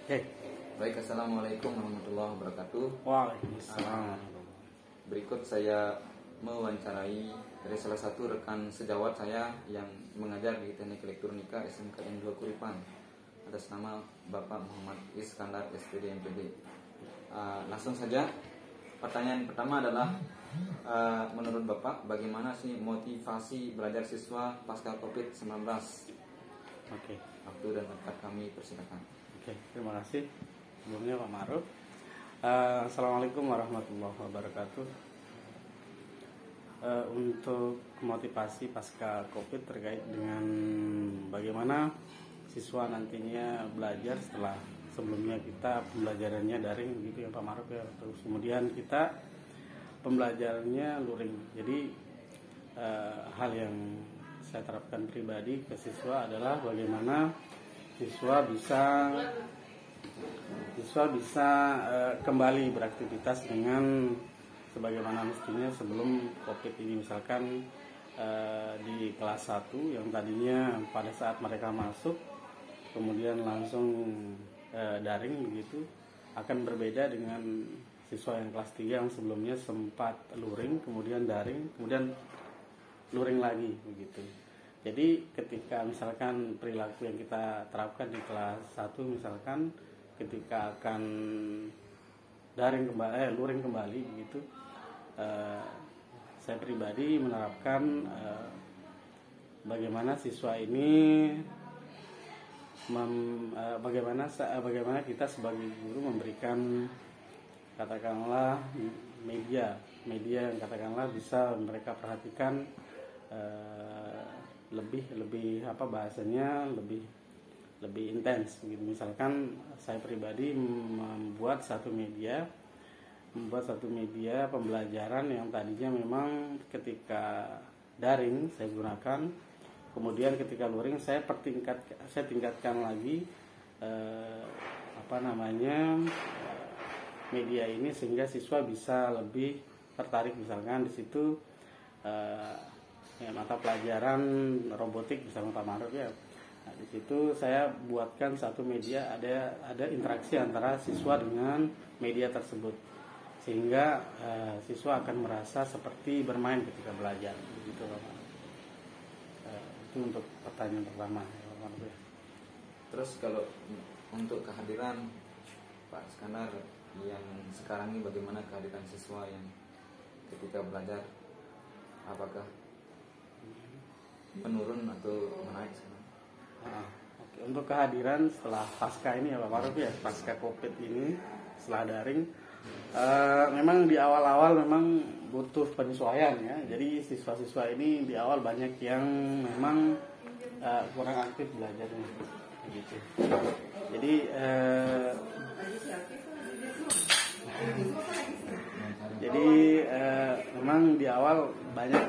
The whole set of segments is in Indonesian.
Oke. Baik, assalamualaikum warahmatullahi wabarakatuh. Waalaikumsalam. Berikut saya mewawancarai dari salah satu rekan sejawat saya yang mengajar di Teknik Elektronika SMKN 2 Kuripan atas nama Bapak Muhammad Iskandar SPD MPD. Langsung saja, pertanyaan pertama adalah menurut Bapak bagaimana sih motivasi belajar siswa pasca COVID-19? Oke. Waktu dan tempat kami persilakan. Oke, terima kasih. Sebelumnya Pak Ma'ruf. Assalamualaikum warahmatullahi wabarakatuh. Untuk motivasi pasca COVID terkait dengan bagaimana siswa nantinya belajar setelah sebelumnya kita pembelajarannya daring gitu ya Pak Ma'ruf ya. Terus kemudian kita pembelajarannya luring. Jadi hal yang saya terapkan pribadi ke siswa adalah bagaimana siswa bisa kembali beraktivitas dengan sebagaimana mestinya sebelum COVID ini. Misalkan di kelas 1 yang tadinya pada saat mereka masuk kemudian langsung daring begitu, akan berbeda dengan siswa yang kelas 3 yang sebelumnya sempat luring, kemudian daring, kemudian luring lagi begitu. Jadi ketika misalkan perilaku yang kita terapkan di kelas 1 misalkan ketika akan luring kembali begitu, saya pribadi menerapkan bagaimana siswa ini bagaimana kita sebagai guru memberikan katakanlah media yang katakanlah bisa mereka perhatikan lebih intens gitu. Misalkan saya pribadi membuat satu media pembelajaran yang tadinya memang ketika daring saya gunakan, kemudian ketika luring saya tingkatkan lagi media ini sehingga siswa bisa lebih tertarik. Misalkan di situ mata pelajaran robotik bersama Pak Ma'ruf ya. Nah, di situ saya buatkan satu media, ada interaksi antara siswa dengan media tersebut sehingga siswa akan merasa seperti bermain ketika belajar begitu Pak Ma'ruf. Itu untuk pertanyaan pertama Pak Ma'ruf. Terus kalau untuk kehadiran Pak Iskandar yang sekarang ini, bagaimana kehadiran siswa yang ketika belajar, apakah menurun atau naik sekarang? Oke. Untuk kehadiran setelah pasca ini ya Pak Ma'ruf ya, pasca COVID ini setelah daring, memang di awal-awal memang butuh penyesuaian ya. Jadi siswa-siswa ini di awal banyak yang memang kurang aktif belajarnya gitu. Jadi memang di awal banyak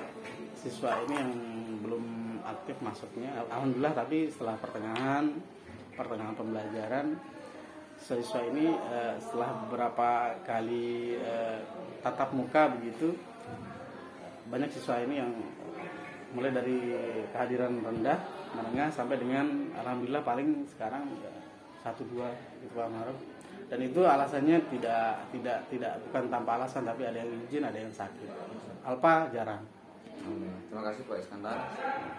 siswa ini yang belum aktif masuknya. Alhamdulillah, tapi setelah pertengahan pembelajaran siswa ini setelah beberapa kali tatap muka begitu, banyak siswa ini yang mulai dari kehadiran rendah, menengah sampai dengan alhamdulillah paling sekarang 1-2 gitu Pak Ma'ruf. Dan itu alasannya tidak bukan tanpa alasan, tapi ada yang izin, ada yang sakit. Alpa jarang. Terima kasih Pak Iskandar.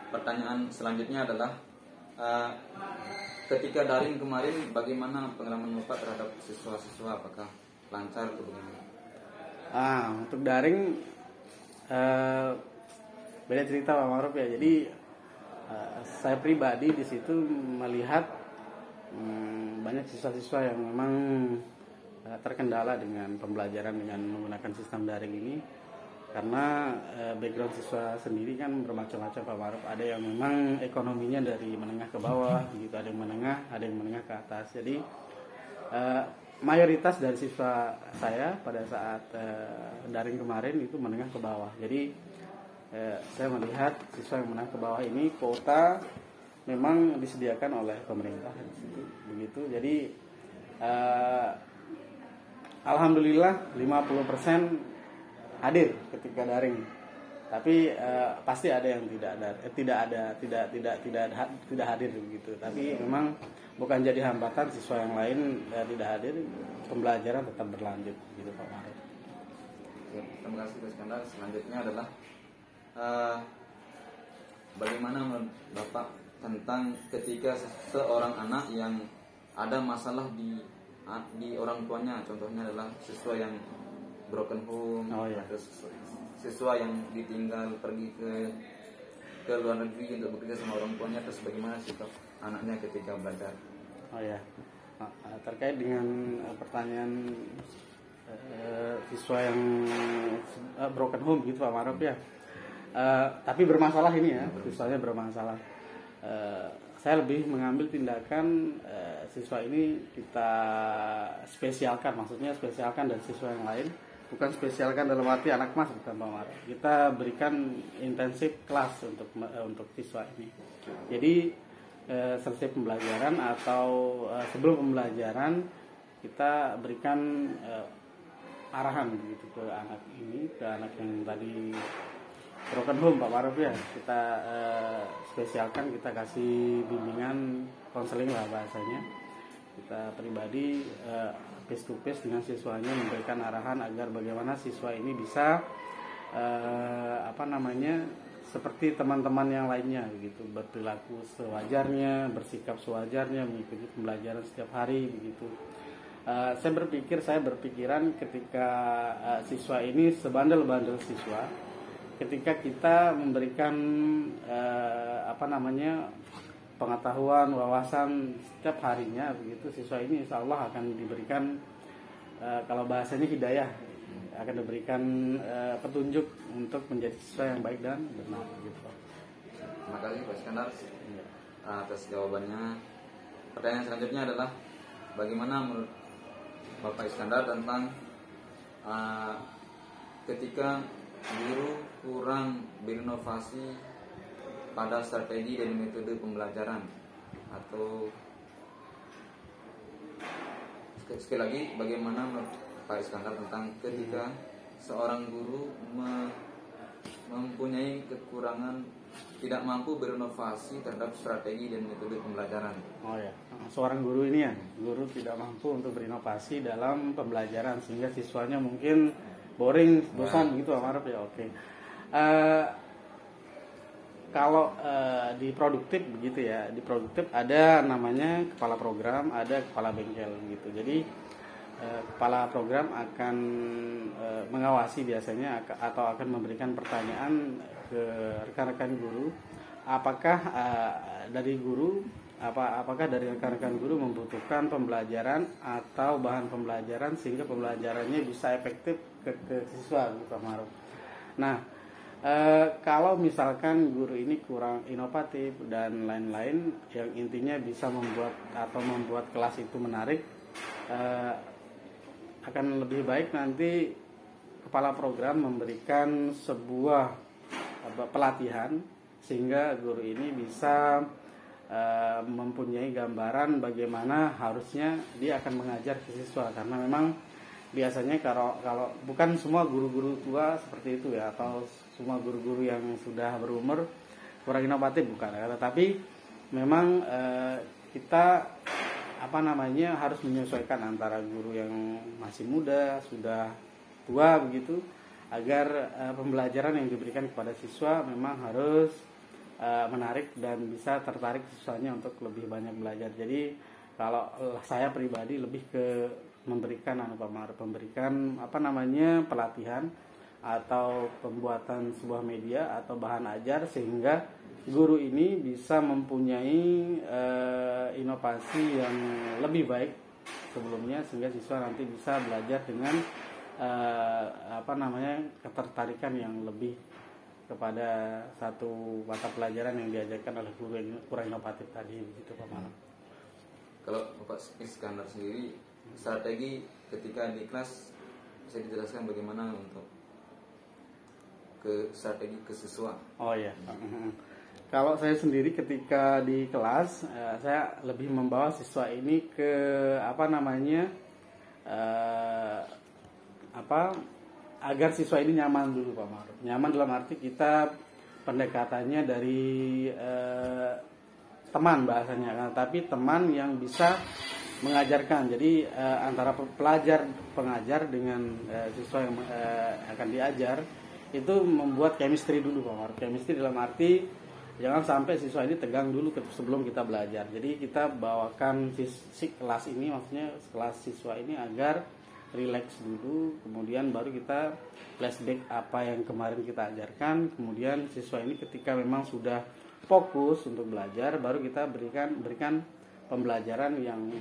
Pertanyaan selanjutnya adalah ketika daring kemarin bagaimana pengalaman Bapak terhadap siswa-siswa, apakah lancar atau bagaimana? Untuk daring beda cerita Pak Ma'ruf ya. Jadi saya pribadi di situ melihat banyak siswa-siswa yang memang terkendala dengan pembelajaran dengan menggunakan sistem daring ini, karena background siswa sendiri kan bermacam-macam Pak Ma'ruf. Ada yang memang ekonominya dari menengah ke bawah gitu, ada yang menengah ke atas. Jadi mayoritas dari siswa saya pada saat daring kemarin itu menengah ke bawah. Jadi saya melihat siswa yang menengah ke bawah ini kuota memang disediakan oleh pemerintah begitu. Jadi alhamdulillah 50% hadir ketika daring. Tapi pasti ada yang tidak hadir begitu. Tapi memang bukan jadi hambatan siswa yang lain tidak hadir, pembelajaran tetap berlanjut gitu Pak Maruf. Terima kasih Pak Iskandar. Selanjutnya adalah bagaimana menurut Bapak tentang ketika seorang anak yang ada masalah di orang tuanya, contohnya adalah siswa yang broken home, atau siswa yang ditinggal pergi ke luar negeri untuk bekerja sama orang tuanya, terus bagaimana sikap anaknya ketika belajar? Terkait dengan pertanyaan siswa yang broken home gitu Pak Maruf ya, tapi bermasalah ini ya, siswanya bermasalah. Saya lebih mengambil tindakan siswa ini kita spesialkan, maksudnya spesialkan dari siswa yang lain, bukan spesialkan dalam arti anak mas, bukan Pak Maruf. Kita berikan intensif kelas untuk siswa ini. Jadi selesai pembelajaran atau sebelum pembelajaran kita berikan arahan gitu ke anak ini, ke anak yang tadi broken home Pak Maruf ya. Kita spesialkan, kita kasih bimbingan konseling lah bahasanya. Kita pribadi face to face dengan siswanya, memberikan arahan agar bagaimana siswa ini bisa seperti teman-teman yang lainnya begitu, berperilaku sewajarnya, bersikap sewajarnya, mengikuti pembelajaran setiap hari begitu. Saya berpikiran ketika siswa ini sebandel-bandel siswa, ketika kita memberikan pengetahuan, wawasan setiap harinya begitu, siswa ini insya Allah akan diberikan kalau bahasanya hidayah, akan diberikan petunjuk untuk menjadi siswa yang baik dan benar gitu. Terima kasih Pak Iskandar atas jawabannya. Pertanyaan selanjutnya adalah bagaimana menurut Bapak Iskandar tentang ketika guru kurang berinovasi pada strategi dan metode pembelajaran, atau sekali lagi bagaimana menurut Pak Iskandar tentang ketika seorang guru mempunyai kekurangan, tidak mampu berinovasi terhadap strategi dan metode pembelajaran. Seorang guru ini ya, guru tidak mampu untuk berinovasi dalam pembelajaran sehingga siswanya mungkin boring, bosan gitu Pak Maruf ya. Oke. Kalau di produktif begitu ya, di produktif ada namanya kepala program, ada kepala bengkel gitu. Jadi kepala program akan mengawasi biasanya atau akan memberikan pertanyaan ke rekan-rekan guru, apakah dari rekan-rekan guru membutuhkan pembelajaran atau bahan pembelajaran sehingga pembelajarannya bisa efektif ke siswa gitu Pak Maruf. Nah, kalau misalkan guru ini kurang inovatif dan lain-lain, yang intinya bisa membuat kelas itu menarik, akan lebih baik nanti kepala program memberikan sebuah pelatihan sehingga guru ini bisa mempunyai gambaran bagaimana harusnya dia akan mengajar ke siswa, karena memang biasanya kalau bukan semua guru-guru tua seperti itu ya, atau semua guru-guru yang sudah berumur kurang inovatif, bukan, tetapi memang kita harus menyesuaikan antara guru yang masih muda, sudah tua begitu, agar pembelajaran yang diberikan kepada siswa memang harus menarik dan bisa tertarik siswanya untuk lebih banyak belajar. Jadi kalau saya pribadi lebih ke memberikan pelatihan atau pembuatan sebuah media atau bahan ajar sehingga guru ini bisa mempunyai inovasi yang lebih baik sebelumnya, sehingga siswa nanti bisa belajar dengan ketertarikan yang lebih kepada satu mata pelajaran yang diajarkan oleh guru yang kurang inovatif tadi begitu Pak Malam. Kalau Bapak Iskandar sendiri, strategi ketika di kelas bisa dijelaskan bagaimana untuk strategi ke siswa? Oh iya. Kalau saya sendiri ketika di kelas, saya lebih membawa siswa ini ke agar siswa ini nyaman dulu Pak Maruf. Nyaman dalam arti kita pendekatannya dari teman bahasanya kan, tapi teman yang bisa mengajarkan. Jadi antara pelajar pengajar dengan siswa yang akan diajar itu membuat chemistry dulu Pak Maruf. Chemistry dalam arti jangan sampai siswa ini tegang dulu sebelum kita belajar. Jadi kita bawakan si kelas ini, maksudnya kelas siswa ini agar relax dulu, kemudian baru kita flashback apa yang kemarin kita ajarkan. Kemudian siswa ini ketika memang sudah fokus untuk belajar, baru kita berikan pembelajaran yang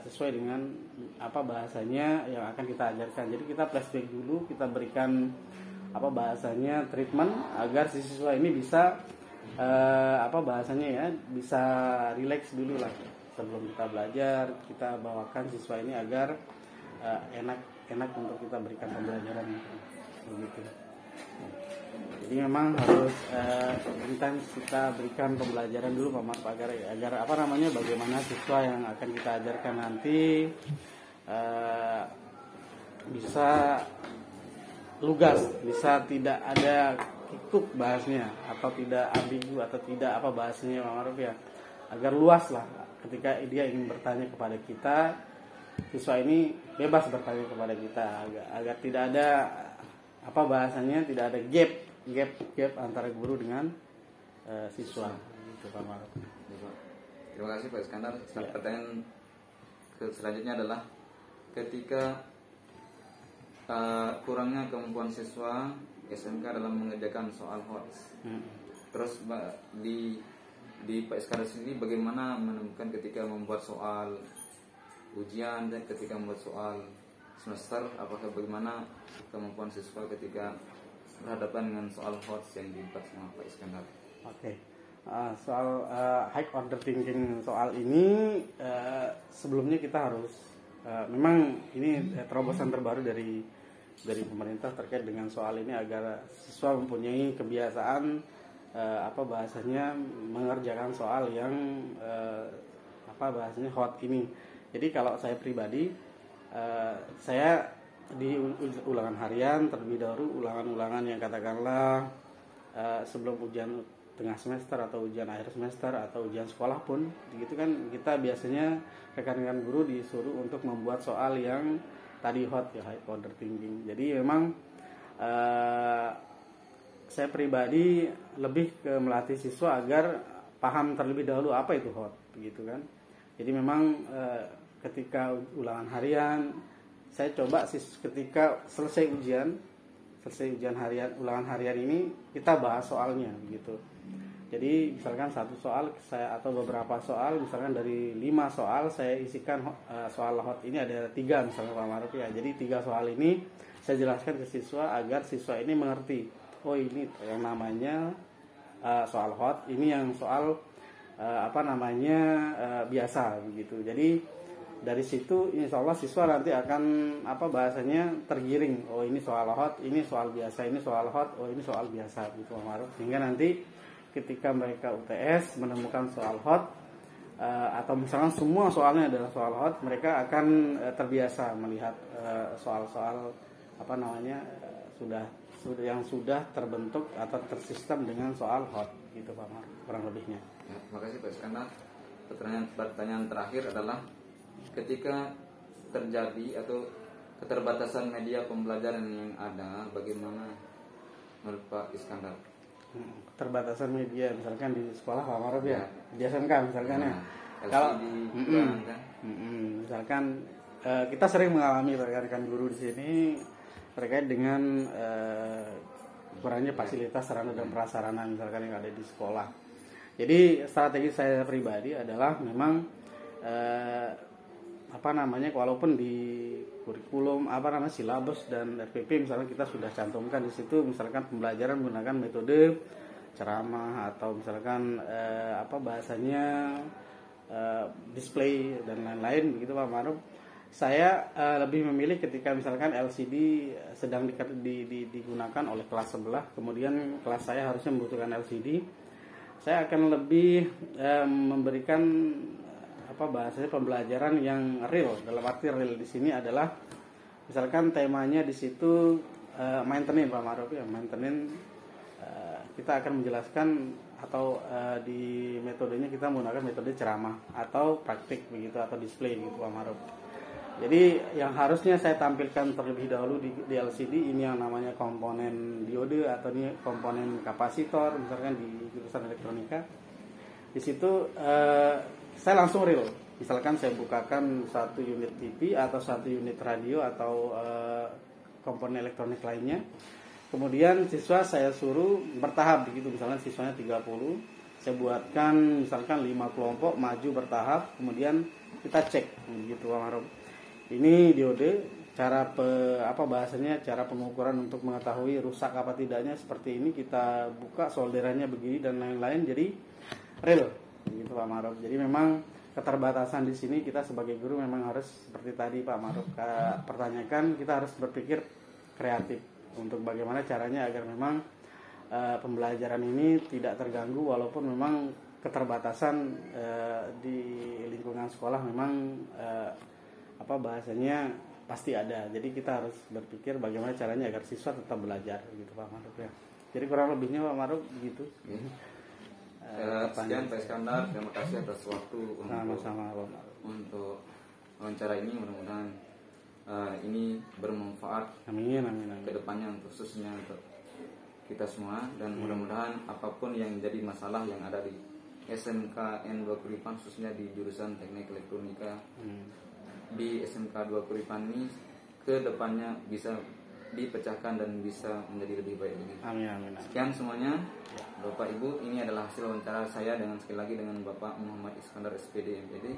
sesuai dengan apa bahasanya yang akan kita ajarkan. Jadi kita flashback dulu, kita berikan apa bahasanya treatment agar si siswa ini bisa apa bahasanya ya, bisa relax dulu lah sebelum kita belajar. Kita bawakan siswa ini agar enak untuk kita berikan pembelajaran begitu. Jadi memang harus intens kita berikan pembelajaran dulu Pak Maruf agar apa namanya, bagaimana siswa yang akan kita ajarkan nanti bisa lugas, bisa tidak ada kikuk bahasnya atau tidak ambigu atau tidak apa bahasanya Pak Maruf ya, agar luas lah ketika dia ingin bertanya kepada kita, siswa ini bebas bertanya kepada kita agar tidak ada apa bahasanya, tidak ada gap antara guru dengan siswa gitu Pak Maruf. Terima kasih Pak Iskandar. Pertanyaan selanjutnya adalah ketika kurangnya kemampuan siswa SMK dalam mengerjakan soal HOTS. Terus di Pak Iskandar sendiri bagaimana menemukan ketika membuat soal ujian dan ketika membuat soal semester, apakah bagaimana kemampuan siswa ketika berhadapan dengan soal HOTS yang dibuat sama Pak Iskandar? Oke. Soal high order thinking soal ini sebelumnya kita harus memang ini terobosan terbaru dari pemerintah terkait dengan soal ini agar siswa mempunyai kebiasaan apa bahasanya mengerjakan soal yang apa bahasanya hot ini. Jadi kalau saya pribadi saya di ulangan harian terlebih dahulu, ulangan-ulangan yang katakanlah sebelum ujian tengah semester atau ujian akhir semester atau ujian sekolah pun gitu kan, kita biasanya rekan-rekan guru disuruh untuk membuat soal yang tadi hot ya, high order thinking. Jadi memang saya pribadi lebih ke melatih siswa agar paham terlebih dahulu apa itu hot begitu kan. Jadi memang ketika ulangan harian saya coba ketika selesai ujian harian, ulangan harian ini kita bahas soalnya begitu. Jadi misalkan satu soal saya atau beberapa soal, misalkan dari 5 soal saya isikan soal hot ini ada 3 misalnya Pak Maruf ya. Jadi 3 soal ini saya jelaskan ke siswa agar siswa ini mengerti. Oh ini yang namanya soal hot, ini yang soal apa namanya biasa begitu. Jadi dari situ insya Allah siswa nanti akan apa bahasanya tergiring. Oh ini soal hot, ini soal biasa, ini soal hot, oh ini soal biasa gitu Pak Maruf. Sehingga nanti ketika mereka UTS menemukan soal hot atau misalkan semua soalnya adalah soal hot, mereka akan terbiasa melihat soal-soal apa namanya yang sudah terbentuk atau tersistem dengan soal hot gitu Pak Mar, kurang lebihnya. Ya, terima kasih Pak Iskandar. Pertanyaan terakhir adalah ketika terjadi atau keterbatasan media pembelajaran yang ada, bagaimana menurut Pak Iskandar? Keterbatasan media misalkan di sekolah Pak Maruf ya, di SMK misalkan ya. Kalau misalkan kita sering mengalami rekan-rekan guru di sini terkait dengan kurangnya fasilitas sarana dan prasarana misalkan yang ada di sekolah. Jadi strategi saya pribadi adalah memang apa namanya, walaupun di kurikulum apa namanya silabus dan RPP misalnya kita sudah cantumkan di situ misalkan pembelajaran menggunakan metode ceramah atau misalkan apa bahasanya display dan lain-lain begitu Pak Maruf. Saya lebih memilih ketika misalkan LCD sedang digunakan oleh kelas sebelah, kemudian kelas saya harusnya membutuhkan LCD, saya akan lebih memberikan apa bahasanya pembelajaran yang real. Dalam arti real di sini adalah misalkan temanya di situ maintenance Pak Maruf ya, maintenance kita akan menjelaskan atau di metodenya kita menggunakan metode ceramah atau praktik begitu atau display gitu Pak Maruf. Jadi yang harusnya saya tampilkan terlebih dahulu di LCD ini yang namanya komponen diode atau ini komponen kapasitor misalkan di jurusan elektronika. Di situ saya langsung real. Misalkan saya bukakan satu unit TV atau satu unit radio atau komponen elektronik lainnya. Kemudian siswa saya suruh bertahap begitu, misalnya siswanya 30, saya buatkan misalkan 5 kelompok maju bertahap, kemudian kita cek begitu Pak Maruf. Ini diode, cara bahasanya, cara pengukuran untuk mengetahui rusak apa tidaknya seperti ini, kita buka solderannya begini dan lain-lain, jadi real begitu Pak Maruf. Jadi memang keterbatasan di sini kita sebagai guru memang harus seperti tadi Pak Maruf pertanyakan, kita harus berpikir kreatif untuk bagaimana caranya agar memang pembelajaran ini tidak terganggu walaupun memang keterbatasan di lingkungan sekolah memang bahasanya pasti ada. Jadi kita harus berpikir bagaimana caranya agar siswa tetap belajar gitu Pak Maruf ya. Jadi kurang lebihnya Pak Maruf begitu. Sekian Pak Iskandar, terima kasih atas waktu untuk wawancara ini. Mudah-mudahan ini bermanfaat amin. ke depannya khususnya untuk kita semua, dan mudah-mudahan apapun yang jadi masalah yang ada di SMK N2 Kuripan khususnya di jurusan Teknik Elektronika di SMK 2 Kuripan ini ke depannya bisa dipecahkan dan bisa menjadi lebih baik lagi. Amin. Sekian semuanya Bapak Ibu, ini adalah hasil wawancara saya sekali lagi dengan Bapak Muhammad Iskandar SPD MPD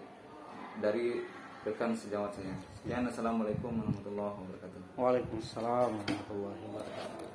dari rekan sejawat saya. Sekian, assalamualaikum warahmatullahi wabarakatuh. Waalaikumsalam warahmatullahi wabarakatuh.